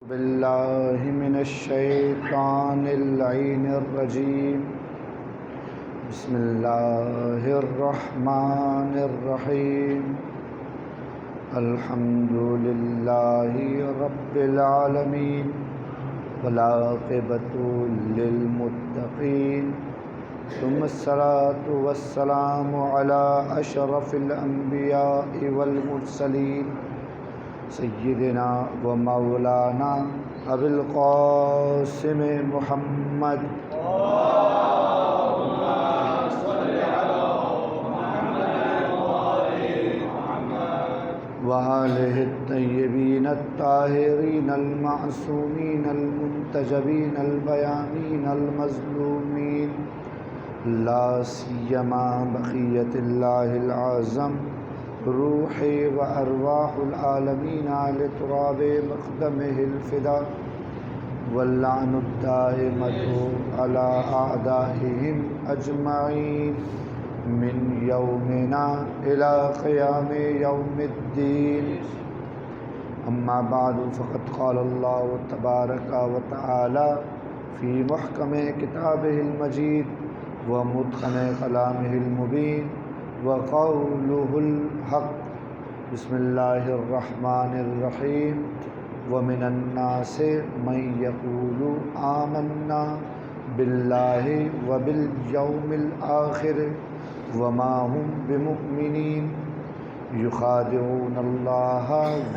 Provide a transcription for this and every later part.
باللہ من الشیطان اللعین الرجیم بسم اللہ الرحمن الرحیم الحمد للہ رب العالمین والعاقبۃ للمتقین ثم الصلاة والسلام علی اشرف الانبیاء والمرسلین سیدنا و مولانا ابی القاسم محمد وآلہ الطیبین الطاہرین المعصومین المنتجبین البیامین المظلومین لا سیما بقیت اللہ العظم روحی و ارواح العالمین علی تراب مقدمہ الفدا واللعن الدائمۃ علی اعدائہم اجمعین من یومنا الی قیام یوم الدین اما بعد فقد قال اللہ تبارک و تعالی فی محکم کتابہ المجید و متقن کلامہ المبین وقولہ الحق بسم اللہ الرحمن الرحیم ومن الناس من یقول آمنا باللہ وبالیوم الآخر وما هم بمؤمنین یخادعون اللہ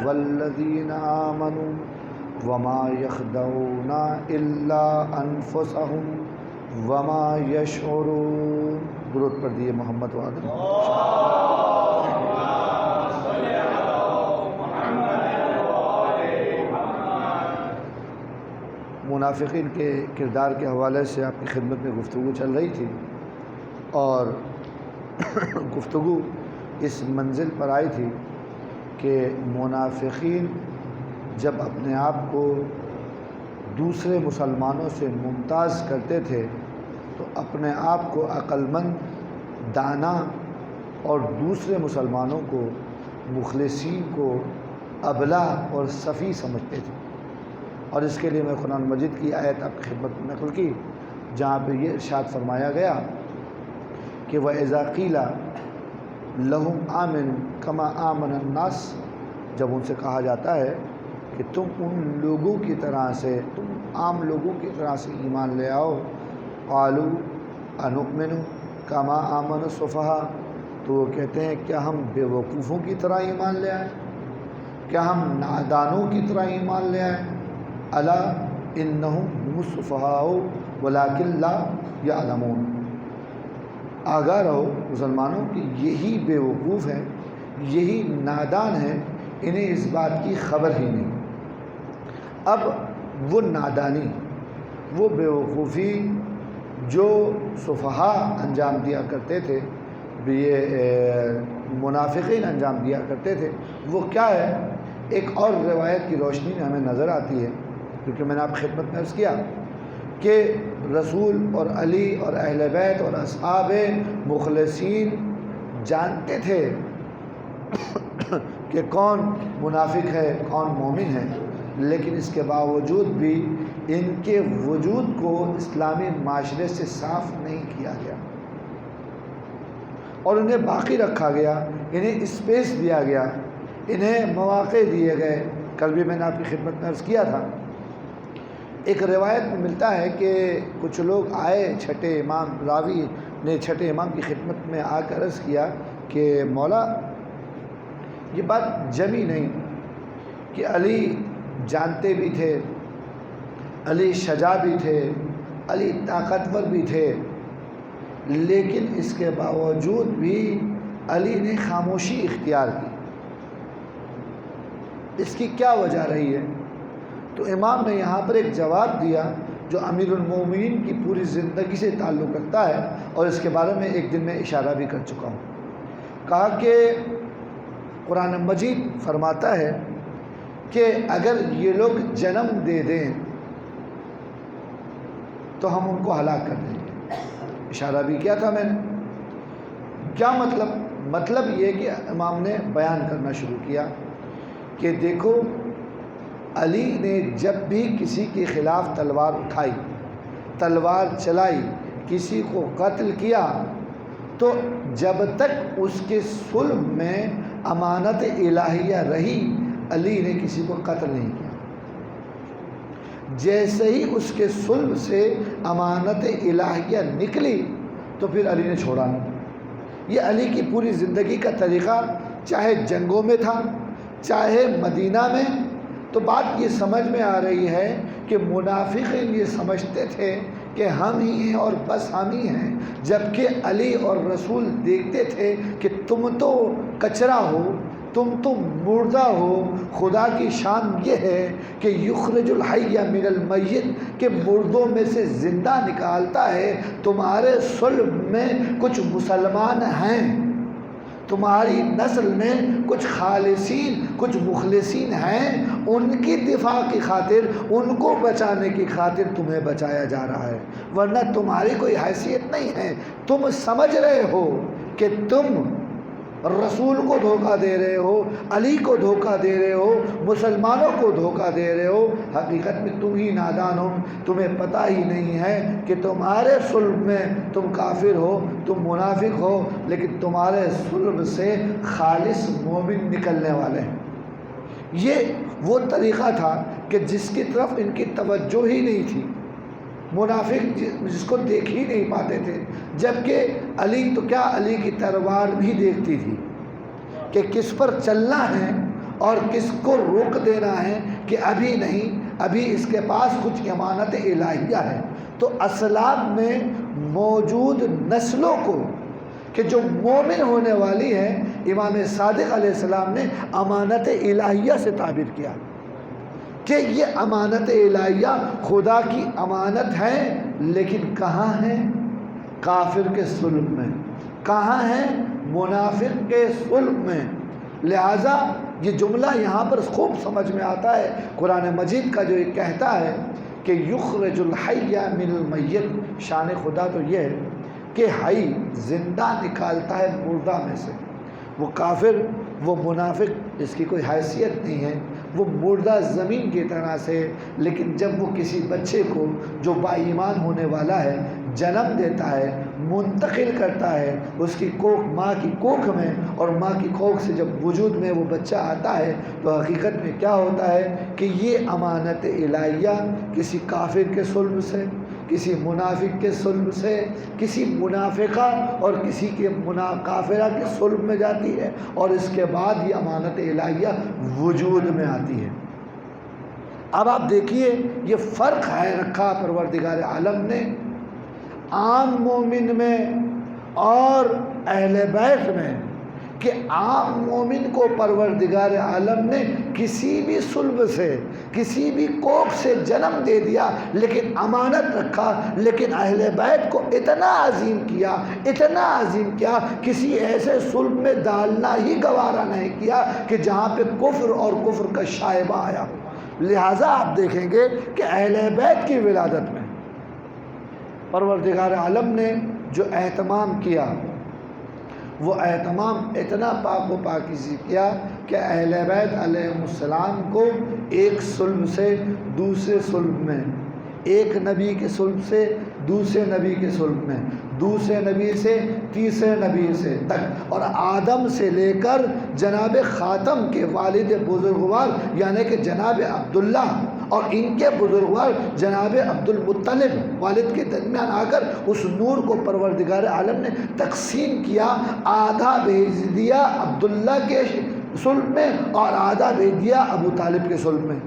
والذین آمنوا وما یخدعون الا انفسهم وما یشعرون۔ درود پر دیے محمد و آدم۔ منافقین کے کردار کے حوالے سے آپ کی خدمت میں گفتگو چل رہی تھی، اور گفتگو اس منزل پر آئی تھی کہ منافقین جب اپنے آپ کو دوسرے مسلمانوں سے ممتاز کرتے تھے تو اپنے آپ کو عقل مند، دانا اور دوسرے مسلمانوں کو، مخلصین کو ابلہ اور صفی سمجھتے تھے۔ اور اس کے لیے میں قرآن مجید کی آیت آپ کی خدمت میں نقل کی، جہاں پہ یہ ارشاد فرمایا گیا کہ وَإِذَا قِيلَ لَهُمْ آمِنُوا كَمَا آمَنَ النَّاسُ، جب ان سے کہا جاتا ہے کہ تم ان لوگوں کی طرح سے، تم عام لوگوں کی طرح سے ایمان لے آؤ، قَالُوا أَنُؤْمِنُ كَمَا آمَنَ السُّفَهَاءُ، تو وہ کہتے ہیں کیا ہم بے وقوفوں کی طرح ایمان لے آئیں، کیا ہم نادانوں کی طرح ایمان لے آئیں؟ الا انہم هم السفہاء ولکن لا یعلمون، آگاہ رہو مسلمانوں کہ یہی بے وقوف ہیں، یہی نادان ہیں، انہیں اس بات کی خبر ہی نہیں۔ اب وہ نادانی، وہ بے وقوفی جو سفہاء انجام دیا کرتے تھے، یہ منافقین انجام دیا کرتے تھے، وہ کیا ہے؟ ایک اور روایت کی روشنی میں ہمیں نظر آتی ہے، کیونکہ میں نے آپ خدمت میں عرض کیا کہ رسول اور علی اور اہل بیت اور اصحاب مخلصین جانتے تھے کہ کون منافق ہے، کون مومن ہے، لیکن اس کے باوجود بھی ان کے وجود کو اسلامی معاشرے سے صاف نہیں کیا گیا اور انہیں باقی رکھا گیا، انہیں اسپیس دیا گیا، انہیں مواقع دیے گئے۔ کل بھی میں نے آپ کی خدمت میں عرض کیا تھا، ایک روایت میں ملتا ہے کہ کچھ لوگ آئے، چھٹے امام، راوی نے چھٹے امام کی خدمت میں آ کر عرض کیا کہ مولا یہ بات جمی نہیں کہ علی جانتے بھی تھے، علی شجاع بھی تھے، علی طاقتور بھی تھے، لیکن اس کے باوجود بھی علی نے خاموشی اختیار کی، اس کی کیا وجہ رہی ہے؟ تو امام نے یہاں پر ایک جواب دیا جو امیر المومنین کی پوری زندگی سے تعلق رکھتا ہے، اور اس کے بارے میں ایک دن میں اشارہ بھی کر چکا ہوں۔ کہا کہ قرآن مجید فرماتا ہے کہ اگر یہ لوگ جنم دے دیں تو ہم ان کو ہلاک کر دیں گے۔ اشارہ بھی کیا تھا میں نے، کیا مطلب یہ کہ امام نے بیان کرنا شروع کیا کہ دیکھو علی نے جب بھی کسی کے خلاف تلوار اٹھائی، تلوار چلائی، کسی کو قتل کیا، تو جب تک اس کے صلب میں امانت الہیہ رہی علی نے کسی کو قتل نہیں کیا۔ جیسے ہی اس کے صلب سے امانت الہیہ نکلی تو پھر علی نے چھوڑا نہیں۔ یہ علی کی پوری زندگی کا طریقہ، چاہے جنگوں میں تھا چاہے مدینہ میں۔ تو بات یہ سمجھ میں آ رہی ہے کہ منافقین یہ سمجھتے تھے کہ ہم ہی ہیں اور بس ہم ہی ہیں، جبکہ علی اور رسول دیکھتے تھے کہ تم تو کچرا ہو، تم تو مردہ ہو۔ خدا کی شان یہ ہے کہ یخرج الحی من المیت، کہ مردوں میں سے زندہ نکالتا ہے۔ تمہارے صلب میں کچھ مسلمان ہیں، تمہاری نسل میں کچھ خالصین کچھ مخلصین ہیں، ان کی دفاع کی خاطر، ان کو بچانے کی خاطر تمہیں بچایا جا رہا ہے، ورنہ تمہاری کوئی حیثیت نہیں ہے۔ تم سمجھ رہے ہو کہ تم رسول کو دھوکہ دے رہے ہو، علی کو دھوکہ دے رہے ہو، مسلمانوں کو دھوکہ دے رہے ہو، حقیقت میں تم ہی نادان ہو۔ تمہیں پتہ ہی نہیں ہے کہ تمہارے صلب میں تم کافر ہو، تم منافق ہو، لیکن تمہارے صلب سے خالص مومن نکلنے والے ہیں۔ یہ وہ طریقہ تھا کہ جس کی طرف ان کی توجہ ہی نہیں تھی، منافق جس کو دیکھ ہی نہیں پاتے تھے، جبکہ علی تو کیا، علی کی تلوار بھی دیکھتی تھی کہ کس پر چلنا ہے اور کس کو روک دینا ہے، کہ ابھی نہیں، ابھی اس کے پاس کچھ امانت الہیہ ہے۔ تو اسلاف میں موجود نسلوں کو کہ جو مومن ہونے والی ہے، امام صادق علیہ السلام نے امانت الہیہ سے تعبیر کیا کہ یہ امانت الہیہ خدا کی امانت ہے، لیکن کہاں ہے؟ کافر کے صلب میں۔ کہاں ہے؟ منافق کے صلب میں۔ لہٰذا یہ جملہ یہاں پر خوب سمجھ میں آتا ہے، قرآن مجید کا جو یہ کہتا ہے کہ یخرج الحی من المیت، شان خدا تو یہ ہے کہ حی زندہ نکالتا ہے مردہ میں سے۔ وہ کافر، وہ منافق، اس کی کوئی حیثیت نہیں ہے، وہ مردہ زمین کی طرح سے، لیکن جب وہ کسی بچے کو جو با ایمان ہونے والا ہے جنم دیتا ہے، منتقل کرتا ہے اس کی کوکھ، ماں کی کوکھ میں، اور ماں کی کوکھ سے جب وجود میں وہ بچہ آتا ہے تو حقیقت میں کیا ہوتا ہے کہ یہ امانت الہیہ کسی کافر کے صلب سے، کسی منافق کے صلب سے، کسی منافقہ اور کسی کے کافرہ کے صلب میں جاتی ہے، اور اس کے بعد یہ امانت الہیہ وجود میں آتی ہے۔ اب آپ دیکھیے یہ فرق ہے رکھا پروردگار عالم نے عام مومن میں اور اہل بیت میں، کہ عام مومن کو پروردگار عالم نے کسی بھی صلب سے، کسی بھی کوکھ سے جنم دے دیا، لیکن امانت رکھا، لیکن اہل بیت کو اتنا عظیم کیا، اتنا عظیم کیا، کسی ایسے صلب میں ڈالنا ہی گوارا نہیں کیا کہ جہاں پہ کفر اور کفر کا شائبہ آیا۔ لہٰذا آپ دیکھیں گے کہ اہل بیت کی ولادت میں پروردگار عالم نے جو اہتمام کیا، وہ اہتمام اتنا پاک و پاکیزی کیا کہ اہل بیت علیہ السلام کو ایک صلب سے دوسرے صلب میں، ایک نبی کے صلب سے دوسرے نبی کے صلب میں، دوسرے نبی سے تیسرے نبی سے تک، اور آدم سے لے کر جناب خاتم کے والد بزرگوار یعنی کہ جناب عبداللہ اور ان کے بزرگوار جناب عبد المطلب والد کے درمیان آ کر اس نور کو پروردگار عالم نے تقسیم کیا، آدھا بھیج دیا عبداللہ کے صلب میں اور آدھا بھیج دیا ابو طالب کے صلب میں۔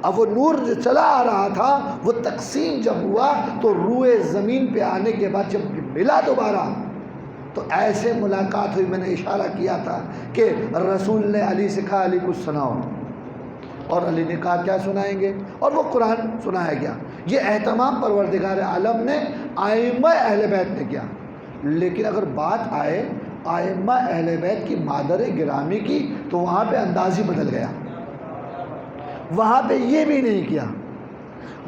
اب وہ نور جو چلا آ رہا تھا، وہ تقسیم جب ہوا تو روئے زمین پہ آنے کے بعد جب ملا دوبارہ تو ایسے ملاقات ہوئی۔ میں نے اشارہ کیا تھا کہ رسول نے علی سے کہا علی کچھ سناؤ، اور علی نے کہا کیا سنائیں گے، اور وہ قرآن سنایا گیا۔ یہ اہتمام پروردگار عالم نے ائمہ اہل بیت نے کیا، لیکن اگر بات آئے ائمہ اہل بیت کی مادر گرامی کی تو وہاں پہ انداز ہی بدل گیا۔ وہاں پہ یہ بھی نہیں کیا،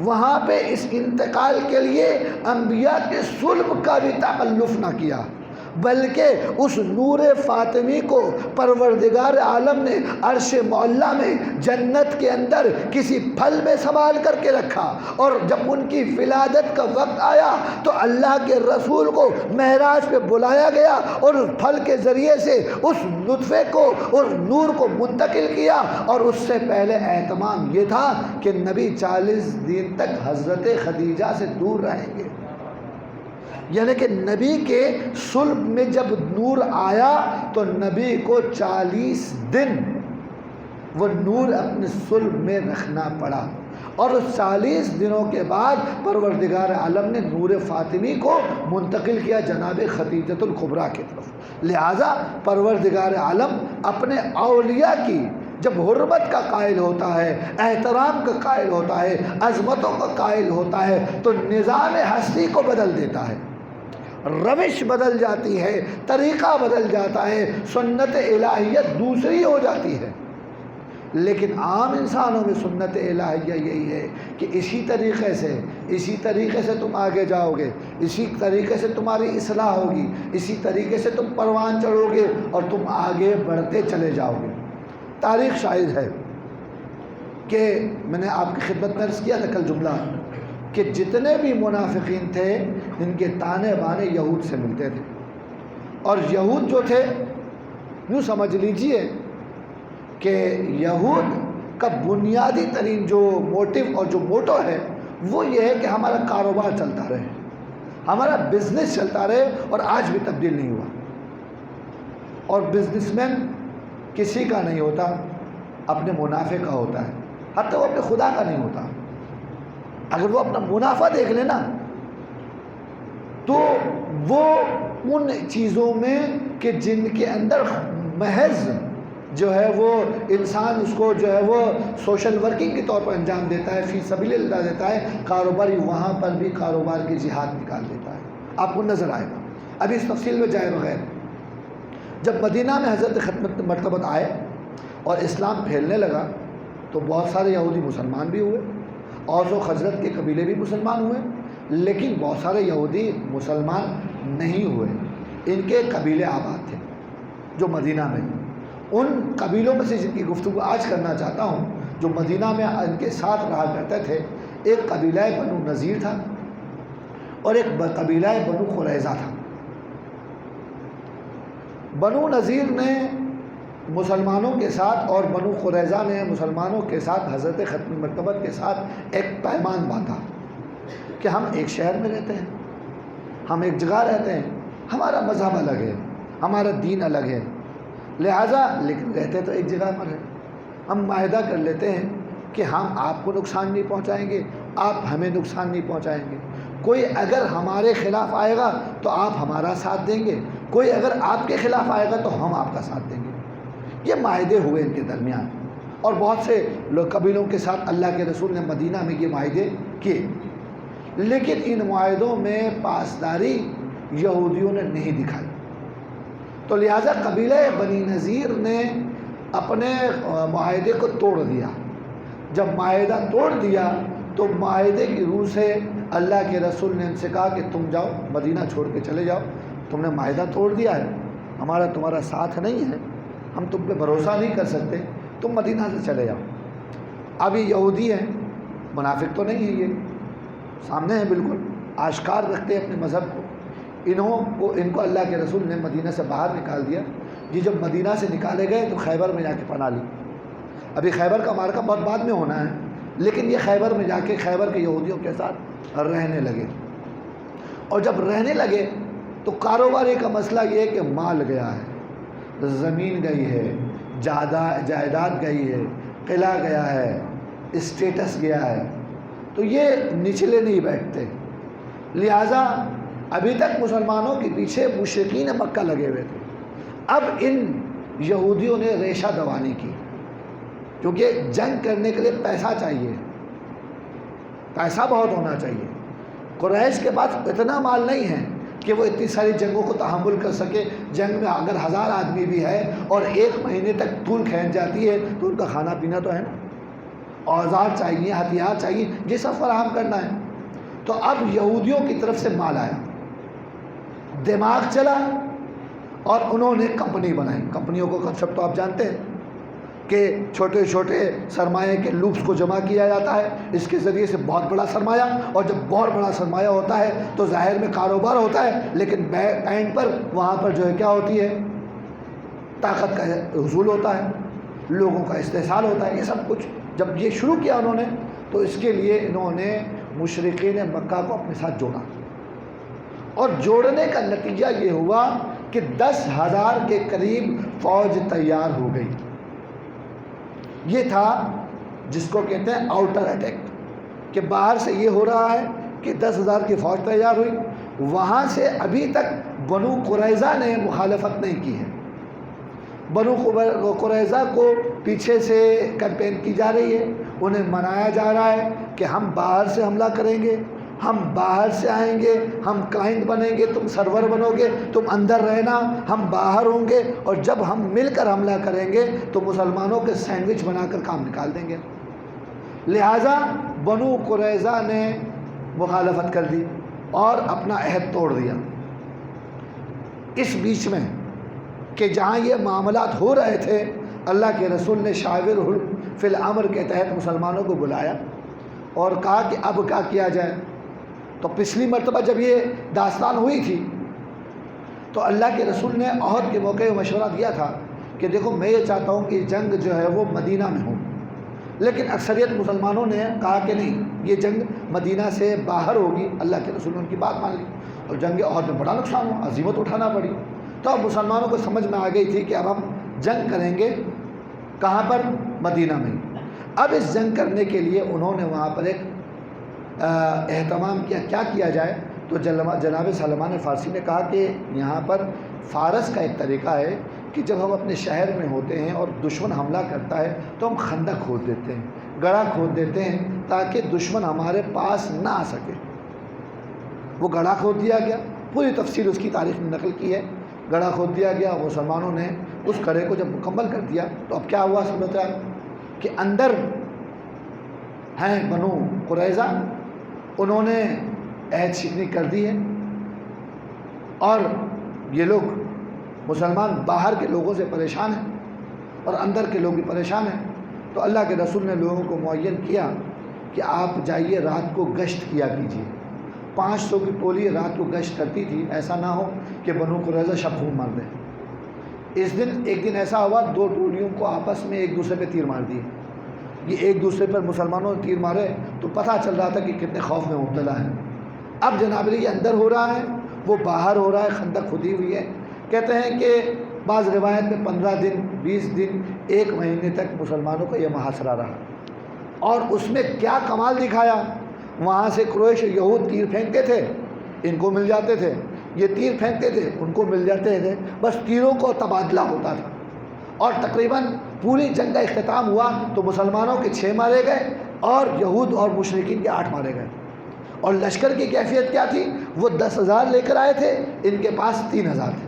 وہاں پہ اس انتقال کے لیے انبیاء کے صلب کا بھی تکلف نہ کیا، بلکہ اس نور فاطمی کو پروردگار عالم نے عرش معلیٰ میں جنت کے اندر کسی پھل میں سنبھال کر کے رکھا، اور جب ان کی ولادت کا وقت آیا تو اللہ کے رسول کو معراج پہ بلایا گیا اور اس پھل کے ذریعے سے اس نطفے کو اور نور کو منتقل کیا۔ اور اس سے پہلے اہتمام یہ تھا کہ نبی 40 دن تک حضرت خدیجہ سے دور رہیں گے، یعنی کہ نبی کے صلب میں جب نور آیا تو نبی کو 40 دن وہ نور اپنے صلب میں رکھنا پڑا، اور اس 40 دنوں کے بعد پروردگار عالم نے نور فاطمی کو منتقل کیا جناب خدیجۃ الکبریٰ کی طرف۔ لہٰذا پروردگار عالم اپنے اولیاء کی جب حرمت کا قائل ہوتا ہے، احترام کا قائل ہوتا ہے، عظمتوں کا قائل ہوتا ہے، تو نظام ہستی کو بدل دیتا ہے، روش بدل جاتی ہے، طریقہ بدل جاتا ہے، سنت الہیت دوسری ہو جاتی ہے۔ لیکن عام انسانوں میں سنت الہیہ یہی ہے کہ اسی طریقے سے تم آگے جاؤ گے، اسی طریقے سے تمہاری اصلاح ہوگی، اسی طریقے سے تم پروان چڑھو گے اور تم آگے بڑھتے چلے جاؤ گے۔ تاریخ شاہد ہے کہ میں نے آپ کی خدمت میں عرض کیا تھا کل جملہ کہ جتنے بھی منافقین تھے ان کے تانے بانے یہود سے ملتے تھے، اور یہود جو تھے یوں سمجھ لیجئے کہ یہود کا بنیادی ترین جو موٹیو اور جو موٹو ہے وہ یہ ہے کہ ہمارا کاروبار چلتا رہے، ہمارا بزنس چلتا رہے، اور آج بھی تبدیل نہیں ہوا۔ اور بزنس مین کسی کا نہیں ہوتا، اپنے منافع کا ہوتا ہے، حتیٰ وہ اپنے خدا کا نہیں ہوتا۔ اگر وہ اپنا منافع دیکھ لے نا تو وہ ان چیزوں میں کہ جن کے اندر محض جو ہے وہ انسان اس کو جو ہے وہ سوشل ورکنگ کے طور پر انجام دیتا ہے، فی سبیل اللہ دیتا ہے، کاروباری وہاں پر بھی کاروبار کی جہاد نکال دیتا ہے۔ آپ کو نظر آئے گا، ابھی اس تفصیل میں جائے بغیر جب مدینہ میں حضرت ختمت مرتبت آئے اور اسلام پھیلنے لگا تو بہت سارے یہودی مسلمان بھی ہوئے، اوس و خزرج کے قبیلے بھی مسلمان ہوئے، لیکن بہت سارے یہودی مسلمان نہیں ہوئے۔ ان کے قبیلے آباد تھے جو مدینہ میں، ان قبیلوں میں سے جن کی گفتگو آج کرنا چاہتا ہوں جو مدینہ میں ان کے ساتھ رہا کرتے تھے، ایک قبیلہ بنو نذیر تھا اور ایک قبیلہ بنو قریظہ تھا۔ بنو نذیر نے مسلمانوں کے ساتھ اور بنو قریظہ نے مسلمانوں کے ساتھ حضرت ختم مرتبت کے ساتھ ایک پیمان باندھا کہ ہم ایک شہر میں رہتے ہیں، ہم ایک جگہ رہتے ہیں، ہمارا مذہب الگ ہے، ہمارا دین الگ ہے، لہٰذا لیکن رہتے تو ایک جگہ پر ہیں، ہم معاہدہ کر لیتے ہیں کہ ہم آپ کو نقصان نہیں پہنچائیں گے، آپ ہمیں نقصان نہیں پہنچائیں گے، کوئی اگر ہمارے خلاف آئے گا تو آپ ہمارا ساتھ دیں گے، کوئی اگر آپ کے خلاف آئے گا تو ہم آپ کا ساتھ دیں گے۔ یہ معاہدے ہوئے ان کے درمیان، اور بہت سے قبیلوں کے ساتھ اللہ کے رسول نے مدینہ میں یہ معاہدے کیے، لیکن ان معاہدوں میں پاسداری یہودیوں نے نہیں دکھائی، تو لہٰذا قبیلہ بنی نذیر نے اپنے معاہدے کو توڑ دیا۔ جب معاہدہ توڑ دیا تو معاہدے کی روح سے اللہ کے رسول نے ان سے کہا کہ تم جاؤ مدینہ چھوڑ کے چلے جاؤ، تم نے معاہدہ توڑ دیا ہے، ہمارا تمہارا ساتھ نہیں ہے، ہم تم پہ بھروسہ نہیں کر سکتے، تم مدینہ سے چلے جاؤ۔ اب یہ یہودی ہیں، منافق تو نہیں ہے، یہ سامنے ہیں، بالکل آشکار رکھتے ہیں اپنے مذہب کو، ان کو اللہ کے رسول نے مدینہ سے باہر نکال دیا۔ یہ جب مدینہ سے نکالے گئے تو خیبر میں جا کے پناہ لی۔ ابھی خیبر کا معرکہ بہت بعد میں ہونا ہے، لیکن یہ خیبر میں جا کے خیبر کے یہودیوں کے ساتھ رہنے لگے، اور جب رہنے لگے تو کاروباری کا مسئلہ یہ ہے کہ مال گیا ہے، زمین گئی ہے، جائیداد گئی ہے، قلعہ گیا ہے، اسٹیٹس گیا ہے، تو یہ نچلے نہیں بیٹھتے، لہٰذا ابھی تک مسلمانوں کے پیچھے مشرکین مکہ لگے ہوئے تھے۔ اب ان یہودیوں نے ریشہ دوانی کی، کیونکہ جنگ کرنے کے لیے پیسہ چاہیے، پیسہ بہت ہونا چاہیے۔ قریش کے پاس اتنا مال نہیں ہے کہ وہ اتنی ساری جنگوں کو تحمل کر سکے۔ جنگ میں اگر 1000 آدمی بھی ہے اور 1 مہینے تک طول کھینچ جاتی ہے تو ان کا کھانا پینا تو ہے نا، اوزار چاہیے، ہتھیار چاہیے، یہ سب فراہم کرنا ہے۔ تو اب یہودیوں کی طرف سے مال آیا، دماغ چلا اور انہوں نے کمپنی بنائی. کمپنیوں کو کنسپٹ تو آپ جانتے ہیں کہ چھوٹے چھوٹے سرمایے کے لوپس کو جمع کیا جاتا ہے، اس کے ذریعے سے بہت بڑا سرمایہ، اور جب بہت بڑا سرمایہ ہوتا ہے تو ظاہر میں کاروبار ہوتا ہے، لیکن اینڈ پر وہاں پر جو ہے کیا ہوتی ہے، طاقت کا حصول ہوتا ہے، لوگوں کا استحصال ہوتا ہے. یہ سب کچھ جب یہ شروع کیا انہوں نے تو اس کے لیے انہوں نے مشرکین مکہ کو اپنے ساتھ جوڑا، اور جوڑنے کا نتیجہ یہ ہوا کہ 10,000 کے قریب فوج تیار ہو گئی. یہ تھا جس کو کہتے ہیں آؤٹر اٹیک، کہ باہر سے یہ ہو رہا ہے کہ 10,000 کی فوج تیار ہوئی، وہاں سے ابھی تک بنو قریظہ نے مخالفت نہیں کی ہے. بنو قریظہ کو پیچھے سے کیمپین کی جا رہی ہے، انہیں منایا جا رہا ہے کہ ہم باہر سے حملہ کریں گے، ہم باہر سے آئیں گے، ہم کلائنٹ بنیں گے، تم سرور بنو گے، تم اندر رہنا، ہم باہر ہوں گے، اور جب ہم مل کر حملہ کریں گے تو مسلمانوں کے سینڈوچ بنا کر کام نکال دیں گے. لہٰذا بنو قریظہ نے مخالفت کر دی اور اپنا عہد توڑ دیا. اس بیچ میں کہ جہاں یہ معاملات ہو رہے تھے، اللہ کے رسول نے شاورہم فی الامر کے تحت مسلمانوں کو بلایا اور کہا کہ اب کیا کیا جائے. تو پچھلی مرتبہ جب یہ داستان ہوئی تھی تو اللہ کے رسول نے عہد کے موقع مشورہ دیا تھا کہ دیکھو میں یہ چاہتا ہوں کہ جنگ جو ہے وہ مدینہ میں ہو، لیکن اکثریت مسلمانوں نے کہا کہ نہیں، یہ جنگ مدینہ سے باہر ہوگی. اللہ کے رسول نے ان کی بات مان لی، اور جنگ عہد میں بڑا نقصان ہوا، عزیمت اٹھانا پڑی. تو اب مسلمانوں کو سمجھ میں آ گئی تھی کہ اب ہم جنگ کریں گے کہاں پر؟ مدینہ میں. اب اس جنگ کرنے کے لیے انہوں نے وہاں پر ایک اہتمام کیا کیا جائے. تو جناب سلمان فارسی نے کہا کہ یہاں پر فارس کا ایک طریقہ ہے کہ جب ہم اپنے شہر میں ہوتے ہیں اور دشمن حملہ کرتا ہے تو ہم خندق کھود دیتے ہیں، گڑھا کھود دیتے ہیں تاکہ دشمن ہمارے پاس نہ آ سکے. وہ گڑھا کھود دیا گیا، پوری تفصیل اس کی تاریخ میں نقل کی ہے. گڑھا کھود دیا گیا، مسلمانوں نے اس گڑھے کو جب مکمل کر دیا تو اب کیا ہوا صورت حال کہ اندر ہیں بنو قریظہ، انہوں نے عہد شکنی کر دی ہے، اور یہ لوگ مسلمان باہر کے لوگوں سے پریشان ہیں اور اندر کے لوگ بھی پریشان ہیں. تو اللہ کے رسول نے لوگوں کو معین کیا کہ آپ جائیے رات کو گشت کیا کیجیے. 500 کی ٹولی رات کو گشت کرتی تھی، ایسا نہ ہو کہ بنو قریظہ شب خون مار دیں. اس دن ایک دن ایسا ہوا 2 ٹولیوں کو آپس میں ایک دوسرے پہ تیر مار دیے. یہ ایک دوسرے پر مسلمانوں نے تیر مارے تو پتہ چل رہا تھا کہ کتنے خوف میں مبتلا ہیں. اب جناب یہ اندر ہو رہا ہے، وہ باہر ہو رہا ہے، خندق کھدی ہوئی ہے. کہتے ہیں کہ بعض روایت میں 15 دن 20 دن 1 مہینے تک مسلمانوں کا یہ محاصرہ رہا. اور اس میں کیا کمال دکھایا، وہاں سے قریش یہود تیر پھینکتے تھے، ان کو مل جاتے تھے، یہ تیر پھینکتے تھے، ان کو مل جاتے تھے، بس تیروں کو تبادلہ ہوتا تھا. اور تقریباً پوری جنگ کا اختتام ہوا تو مسلمانوں کے 6 مارے گئے اور یہود اور مشرکین کے 8 مارے گئے. اور لشکر کی کیفیت کیا تھی، وہ 10,000 لے کر آئے تھے، ان کے پاس 3,000 تھے.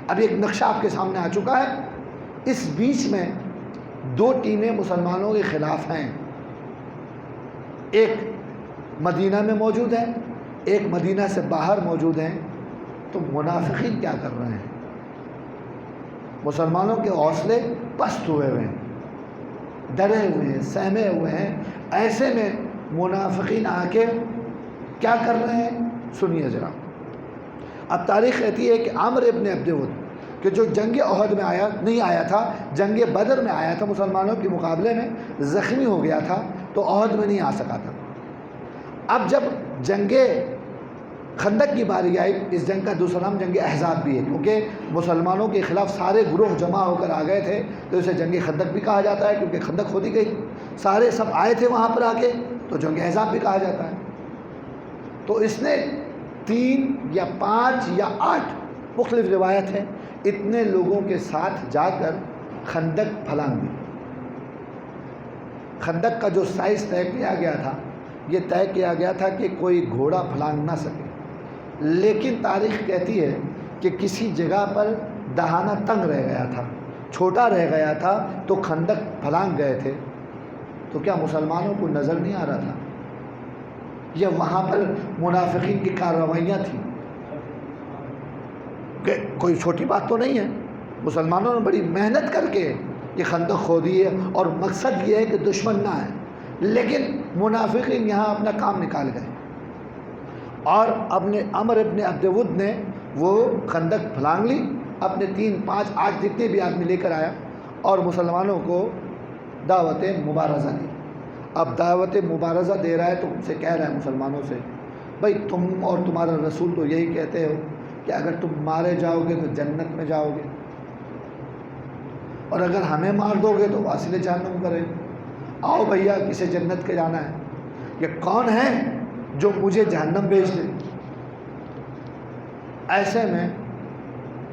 اب ایک نقشہ آپ کے سامنے آ چکا ہے. اس بیچ میں 2 ٹیمیں مسلمانوں کے خلاف ہیں، ایک مدینہ میں موجود ہیں، ایک مدینہ سے باہر موجود ہیں. تو منافقین کیا کر رہے ہیں، مسلمانوں کے حوصلے پست ہوئے ہوئے ہیں، ڈرے ہوئے ہیں، سہمے ہوئے ہیں. ایسے میں منافقین آ کے کیا کر رہے ہیں، سنیے ذرا. اب تاریخ کہتی ہے کہ عامر ابن عبد ود کہ جو جنگ عہد میں نہیں آیا تھا، جنگ بدر میں آیا تھا، مسلمانوں کے مقابلے میں زخمی ہو گیا تھا تو عہد میں نہیں آ سکا تھا. اب جب جنگ خندق کی باری آئی، اس جنگ کا دوسرا نام جنگ احزاب بھی ہے کیونکہ مسلمانوں کے خلاف سارے گروہ جمع ہو کر آ گئے تھے تو اسے جنگ خندق بھی کہا جاتا ہے کیونکہ خندق کھودی گئی، سارے سب آئے تھے وہاں پر آ کے تو جنگ احزاب بھی کہا جاتا ہے. تو اس نے 3 یا 5 یا 8 مختلف روایت ہیں، اتنے لوگوں کے ساتھ جا کر خندق پھلانگ دی. خندق کا جو سائز طے کیا گیا تھا، یہ طے کیا گیا تھا کہ کوئی گھوڑا پھلانگ نہ سکے، لیکن تاریخ کہتی ہے کہ کسی جگہ پر دہانہ تنگ رہ گیا تھا، چھوٹا رہ گیا تھا تو خندق پھلانگ گئے تھے. تو کیا مسلمانوں کو نظر نہیں آ رہا تھا، یہ وہاں پر منافقین کی کارروائیاں تھیں. کہ کوئی چھوٹی بات تو نہیں ہے، مسلمانوں نے بڑی محنت کر کے یہ خندق کھودی ہے، اور مقصد یہ ہے کہ دشمن نہ آئے، لیکن منافقین یہاں اپنا کام نکال گئے، اور اپنے عمر ابن عبد ود نے وہ خندق پھلانگ لی، اپنے 3 5 8 جتنے بھی آدمی لے کر آیا، اور مسلمانوں کو دعوت مبارزہ دی۔ اب دعوت مبارزہ دے رہا ہے تو ان سے کہہ رہا ہے مسلمانوں سے، بھائی تم اور تمہارا رسول تو یہی کہتے ہو کہ اگر تم مارے جاؤ گے تو جنت میں جاؤ گے، اور اگر ہمیں مار دو گے تو واصل جہنم کرے، آؤ بھیا کسے جنت کے جانا ہے، یہ کون ہے جو مجھے جہنم بھیج دے؟ ایسے میں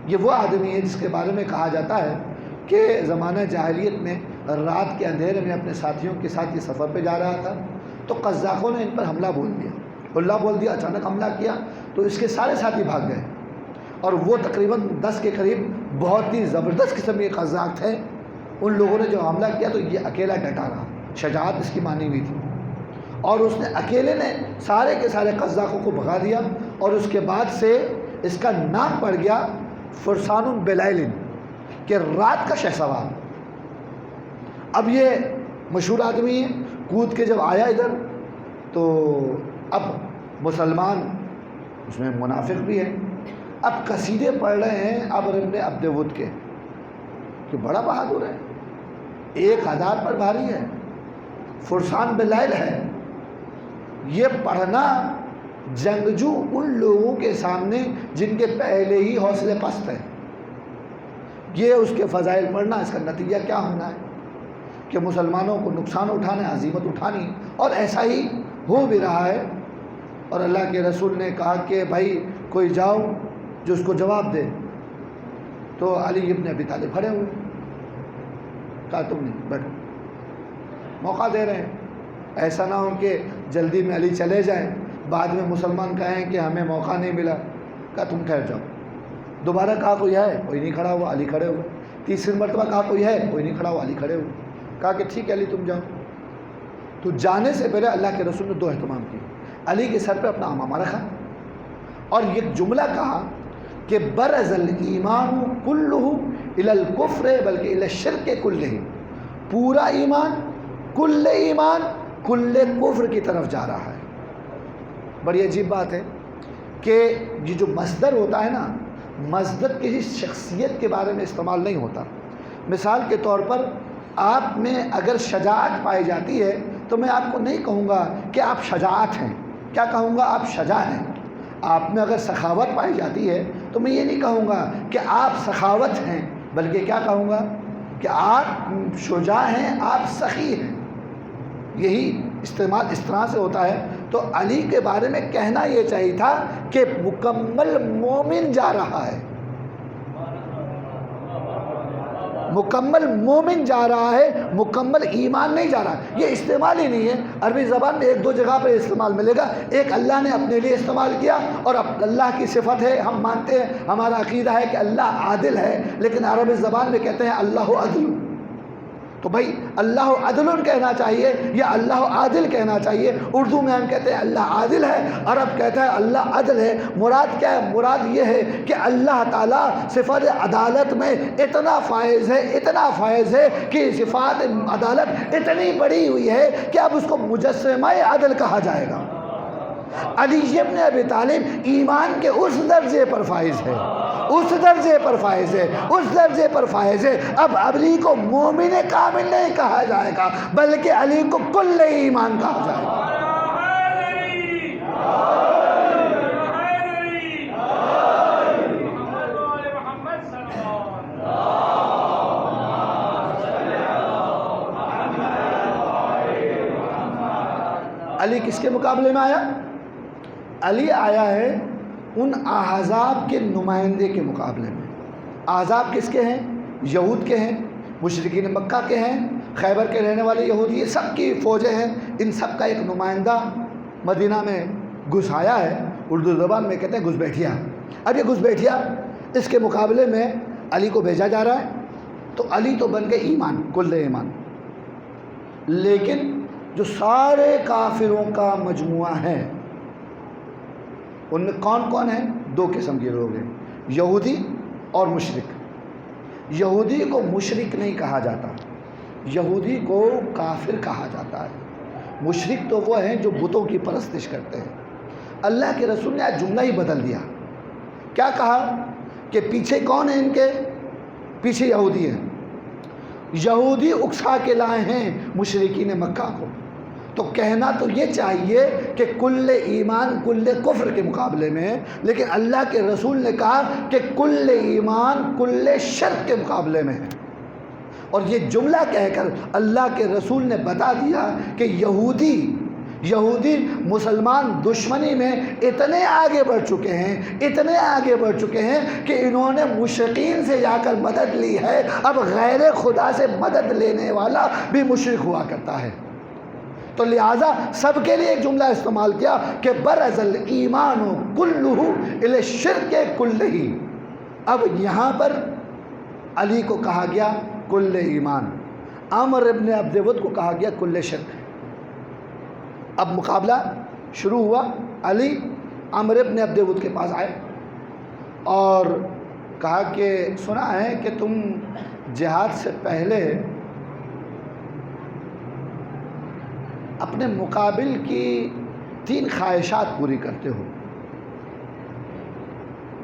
یہ وہ آدمی ہے جس کے بارے میں کہا جاتا ہے کہ زمانہ جاہلیت میں رات کے اندھیرے میں اپنے ساتھیوں کے ساتھ یہ سفر پہ جا رہا تھا، تو قذاقوں نے ان پر حملہ بول دیا، اللہ بول دیا، اچانک حملہ کیا تو اس کے سارے ساتھی بھاگ گئے، اور وہ تقریباً 10 کے قریب بہت ہی زبردست قسم کے قذاق تھے، ان لوگوں نے جو حملہ کیا تو یہ اکیلا ڈٹا رہا، شجاعت اس کی مانی ہوئی تھی، اور اس نے اکیلے نے سارے کے سارے قذاقوں کو بھگا دیا، اور اس کے بعد سے اس کا نام پڑ گیا فرسان بلیل، کہ رات کا شہسوار۔ اب یہ مشہور آدمی ہے، کود کے جب آیا ادھر تو اب مسلمان اس میں منافق بھی ہے، اب قصیدے پڑھ رہے ہیں عمر ابن عبد ود کے، کہ بڑا بہادر ہے، 1000 پر بھاری ہے، فرسان بلیل ہے، یہ پڑھنا جنگجو ان لوگوں کے سامنے جن کے پہلے ہی حوصلے پست ہیں، یہ اس کے فضائل پڑھنا، اس کا نتیجہ کیا ہونا ہے کہ مسلمانوں کو نقصان اٹھانا ہے، عزیمت اٹھانی، اور ایسا ہی ہو بھی رہا ہے۔ اور اللہ کے رسول نے کہا کہ بھائی کوئی جاؤ جو اس کو جواب دے، تو علی ابن ابی طالب کھڑے ہوئے، کہا تم نہیں بیٹھو، موقع دے رہے ہیں، ایسا نہ ہو کہ جلدی میں علی چلے جائیں، بعد میں مسلمان کہیں کہ ہمیں موقع نہیں ملا، کہا تم ٹھہر جاؤ، دوبارہ کہا کوئی ہے، کوئی نہیں کھڑا ہوا، علی کھڑے ہوئے، تیسری مرتبہ کہا کوئی ہے، کوئی نہیں کھڑا ہوا، علی کھڑے ہوئے، کہا کہ ٹھیک ہے علی تم جاؤ۔ تو جانے سے پہلے اللہ کے رسول نے 2 اہتمام کیے، علی کے سر پہ اپنا امامہ رکھا، اور یہ جملہ کہا کہ برز الایمان کلہ الی الکفر بلکہ الی الشرک کلہ، پورا ایمان، کل ایمان کل کفر کی طرف جا رہا ہے۔ بڑی عجیب بات ہے کہ یہ جو مصدر ہوتا ہے نا، مصدر کسی شخصیت کے بارے میں استعمال نہیں ہوتا۔ مثال کے طور پر آپ میں اگر شجاعت پائی جاتی ہے تو میں آپ کو نہیں کہوں گا کہ آپ شجاعت ہیں، کیا کہوں گا؟ آپ شجاع ہیں۔ آپ میں اگر سخاوت پائی جاتی ہے تو میں یہ نہیں کہوں گا کہ آپ سخاوت ہیں، بلکہ کیا کہوں گا کہ آپ شجاع ہیں، آپ سخی ہیں۔ یہی استعمال اس طرح سے ہوتا ہے۔ تو علی کے بارے میں کہنا یہ چاہیے تھا کہ مکمل مومن جا رہا ہے، مکمل مومن جا رہا ہے، مکمل ایمان نہیں جا رہا۔ یہ استعمال ہی نہیں ہے، عربی زبان میں 1 2 جگہ پر استعمال ملے گا، ایک اللہ نے اپنے لیے استعمال کیا، اور اب اللہ کی صفت ہے، ہم مانتے ہیں، ہمارا عقیدہ ہے کہ اللہ عادل ہے، لیکن عربی زبان میں کہتے ہیں اللہ عدل، تو بھائی اللہ عدل کہنا چاہیے یا اللہ عادل کہنا چاہیے؟ اردو میں ہم کہتے ہیں اللہ عادل ہے، عرب کہتا ہے اللہ عدل ہے۔ مراد کیا ہے؟ مراد یہ ہے کہ اللہ تعالیٰ صفات عدالت میں اتنا فائز ہے، اتنا فائز ہے کہ صفات عدالت اتنی بڑی ہوئی ہے کہ اب اس کو مجسمہ عدل کہا جائے گا۔ علی ابن ابی طالب ایمان کے اس درجے پر فائز ہے، اس درجے پر فائز ہے، اس درجے پر فائز ہے۔ اب علی کو مومن کامل نہیں کہا جائے گا، بلکہ علی کو کل ایمان کہا جائے گا۔ علی کس کے مقابلے میں آیا؟ علی آیا ہے ان احزاب کے نمائندے کے مقابلے میں۔ احزاب کس کے ہیں؟ یہود کے ہیں، مشرکین مکہ کے ہیں، خیبر کے رہنے والے یہودی، یہ سب کی فوجیں ہیں، ان سب کا ایک نمائندہ مدینہ میں گھس آیا ہے، اردو زبان میں کہتے ہیں گھس بیٹھیا۔ اب یہ گھس بیٹھیا، اس کے مقابلے میں علی کو بھیجا جا رہا ہے، تو علی تو بن گئے ایمان، کل ایمان، لیکن جو سارے کافروں کا مجموعہ ہے ان میں کون کون ہیں؟ 2 قسم کے لوگ ہیں۔ یہودی اور مشرک. یہودی کو مشرک نہیں کہا جاتا، یہودی کو کافر کہا جاتا ہے. مشرک تو وہ ہیں جو بتوں کی پرستش کرتے ہیں. اللہ کے رسول نے آج جملہ ہی بدل دیا. کیا کہا کہ پیچھے کون ہیں ان کے؟ پیچھے یہودی ہیں. یہودی اکسا کے لائے ہیں مشرکین مکہ کو. تو کہنا تو یہ چاہیے کہ کل ایمان کل کفر کے مقابلے میں، لیکن اللہ کے رسول نے کہا کہ کل ایمان کل شرک کے مقابلے میں ہے. اور یہ جملہ کہہ کر اللہ کے رسول نے بتا دیا کہ یہودی مسلمان دشمنی میں اتنے آگے بڑھ چکے ہیں، اتنے آگے بڑھ چکے ہیں کہ انہوں نے مشرکین سے جا کر مدد لی ہے. اب غیر خدا سے مدد لینے والا بھی مشرک ہوا کرتا ہے. تو لہٰذا سب کے لیے ایک جملہ استعمال کیا کہ برز الایمان کلہ الی الشرک کلہ. اب یہاں پر علی کو کہا گیا کل ایمان، عمر ابن عبد ود کو کہا گیا کل شرک. اب مقابلہ شروع ہوا. علی عمر ابن عبد ود کے پاس آئے اور کہا کہ سنا ہے کہ تم جہاد سے پہلے اپنے مقابل کی 3 خواہشات پوری کرتے ہو،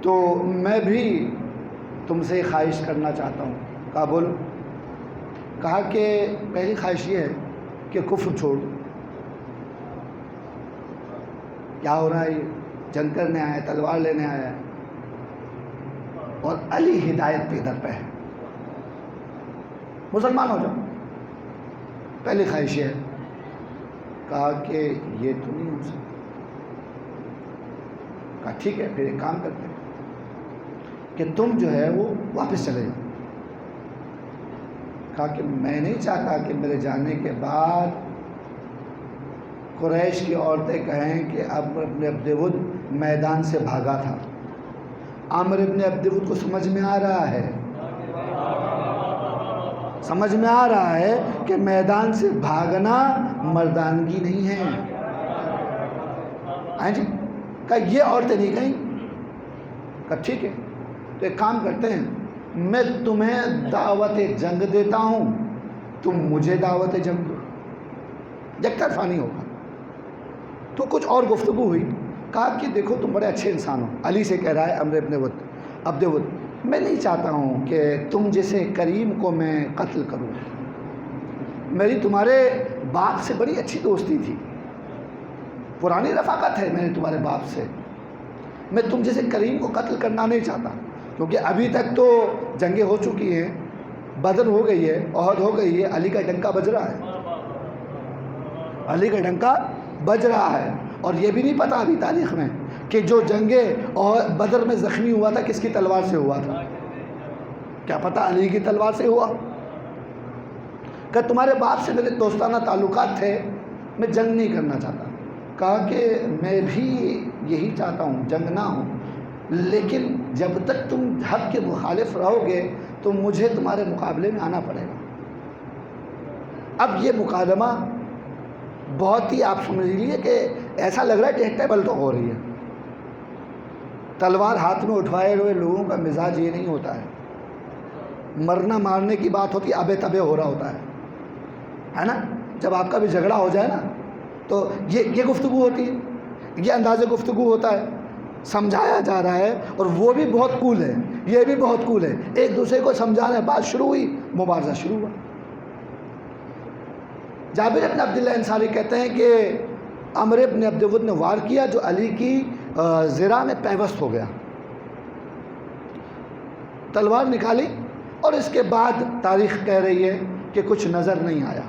تو میں بھی تم سے خواہش کرنا چاہتا ہوں. کہا بولو. کہا کہ پہلی خواہش یہ ہے کہ کفر چھوڑ. کیا ہو رہا ہے؟ یہ جنگ کرنے آیا ہے، تلوار لینے آیا ہے، اور علی ہدایت پہ در پہ ہے. مسلمان ہو جاؤ. پہلی خواہش یہ ہے. کہا کہ یہ تو نہیں ہو سکتا. کہا ٹھیک ہے، پھر ایک کام کرتے ہیں کہ تم جو ہے وہ واپس چلے جاؤ. کہا کہ میں نہیں چاہتا کہ میرے جانے کے بعد قریش کی عورتیں کہیں کہ عمر ابن عبد ود میدان سے بھاگا تھا. عمر ابن عبد ود کو سمجھ میں آ رہا ہے، سمجھ میں آ رہا ہے کہ میدان سے بھاگنا مردانگی نہیں ہے. ہاں جی. کہا یہ عورتیں نہیں کہیں. کہا ٹھیک ہے، تو ایک کام کرتے ہیں، میں تمہیں دعوت جنگ دیتا ہوں، تم مجھے دعوت جنگ دو، یک طرفہ نہیں ہوگا. تو کچھ اور گفتگو ہوئی. کہا کہ دیکھو تم بڑے اچھے انسان ہو. علی سے کہہ رہا ہے عمر ابن عبد ود، میں نہیں چاہتا ہوں کہ تم جیسے کریم کو میں قتل کروں. میری تمہارے باپ سے بڑی اچھی دوستی تھی، پرانی رفاقت ہے میری تمہارے باپ سے. میں تم جیسے کریم کو قتل کرنا نہیں چاہتا، کیونکہ ابھی تک تو جنگیں ہو چکی ہیں، بدر ہو گئی ہے، احد ہو گئی ہے، علی کا ڈنکا بج رہا ہے، علی کا ڈنکا بج رہا ہے. اور یہ بھی نہیں پتا ابھی تاریخ میں کہ جو جنگیں اور بدر میں زخمی ہوا تھا کس کی تلوار سے ہوا تھا. کیا پتا علی کی تلوار سے ہوا. کہ تمہارے باپ سے میرے دوستانہ تعلقات تھے، میں جنگ نہیں کرنا چاہتا. کہا کہ میں بھی یہی چاہتا ہوں، جنگ نہ ہو، لیکن جب تک تم حق کے مخالف رہو گے تو مجھے تمہارے مقابلے میں آنا پڑے گا. اب یہ مکالمہ بہت ہی آپ سمجھ لیجیے کہ ایسا لگ رہا ہے کہ ٹیبل تو ہو رہی ہے. تلوار ہاتھ میں اٹھائے ہوئے لوگوں کا مزاج یہ نہیں ہوتا ہے. مرنا مارنے کی بات ہوتی ابے تبے ہو رہا ہوتا ہے نا. جب آپ کا بھی جھگڑا ہو جائے نا تو یہ گفتگو ہوتی ہے، یہ انداز گفتگو ہوتا ہے، سمجھایا جا رہا ہے. اور وہ بھی بہت کول ہے، یہ بھی بہت کول ہے، ایک دوسرے کو سمجھا رہے ہیں. بات شروع ہوئی، مبارزہ شروع ہوا. جابر ابن عبداللہ انصاری کہتے ہیں کہ عمر ابن عبد ود نے وار کیا جو علی کی زرہ میں پیوست ہو گیا. تلوار نکالی اور اس کے بعد تاریخ کہہ رہی ہے کہ کچھ نظر نہیں آیا.